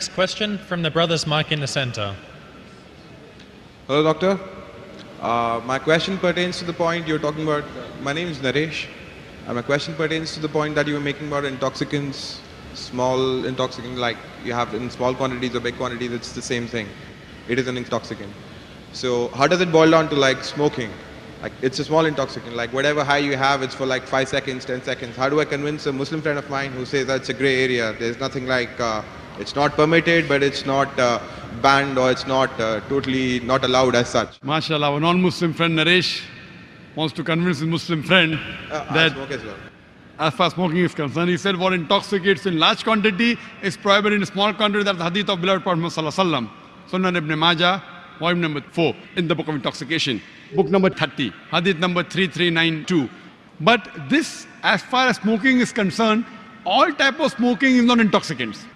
Next question from the brother's mic in the center. Hello, doctor. My question pertains to the point you're talking about. My name is Naresh. My question pertains to the point that you were making about intoxicants, small intoxicant, like you have in small quantities or big quantities, it's the same thing. It is an intoxicant. So how does it boil down to like smoking? Like it's a small intoxicant, like whatever high you have, it's for like 5 seconds, 10 seconds. How do I convince a Muslim friend of mine who says that's a gray area? There's nothing like, it's not permitted, but it's not banned, or it's not totally not allowed as such. MashaAllah, our non-Muslim friend Naresh wants to convince his Muslim friend I that smoke as well. as far as smoking is concerned, he said what intoxicates in large quantity is prohibited in small quantity. That's the hadith of beloved Prophet Muhammad Sallallahu Alaihi Wasallam. Sunan Ibn Majah, volume number 4 in the book of intoxication. Book number 30, hadith number 3392. But this, as far as smoking is concerned, all type of smoking is not intoxicants.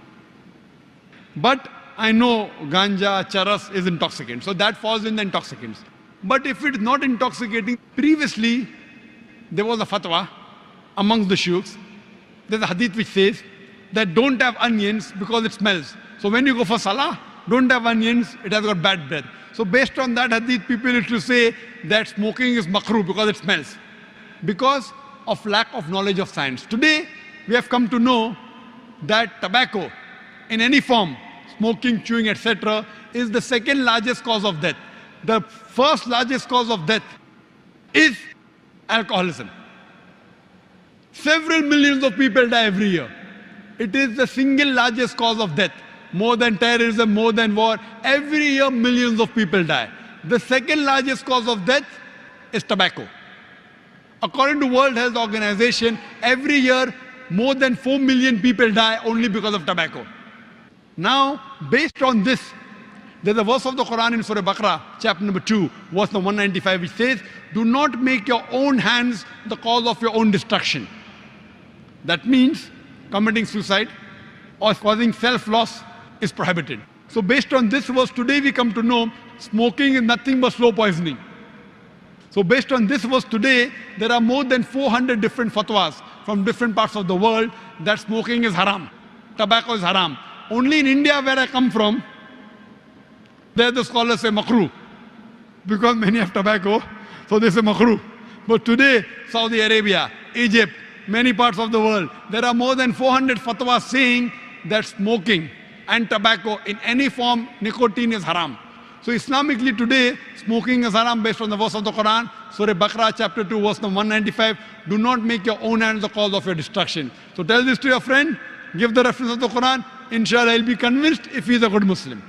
But I know ganja, charas is intoxicant, so that falls in the intoxicants. But if it is not intoxicating, previously there was a fatwa amongst the shuyukhs. There's a hadith which says that don't have onions because it smells. So when you go for salah, don't have onions, it has got bad breath. So based on that hadith, people used to say that smoking is makruh because it smells. Because of lack of knowledge of science. Today, we have come to know that tobacco, in any form, smoking, chewing, etc., is the second largest cause of death. The first largest cause of death is alcoholism. Several millions of people die every year. It is the single largest cause of death. More than terrorism, more than war. Every year, millions of people die. The second largest cause of death is tobacco. According to World Health Organization, every year, more than 4 million people die only because of tobacco. Now, based on this, there's a verse of the Quran in Surah Baqarah, chapter number 2, verse number 195, which says, do not make your own hands the cause of your own destruction. That means committing suicide or causing self-loss is prohibited. So based on this verse, today we come to know smoking is nothing but slow poisoning. So based on this verse today, there are more than 400 different fatwas from different parts of the world that smoking is haram, tobacco is haram. Only in India, where I come from, there the scholars say makruh, because many have tobacco, so they say makruh. But today, Saudi Arabia, Egypt, many parts of the world, there are more than 400 fatwas saying that smoking and tobacco in any form, nicotine is haram. So Islamically today, smoking is haram based on the verse of the Quran, Surah Baqarah chapter 2 verse number 195, do not make your own hands the cause of your destruction. So tell this to your friend, give the reference of the Quran, inshallah he'll be convinced if he's a good Muslim.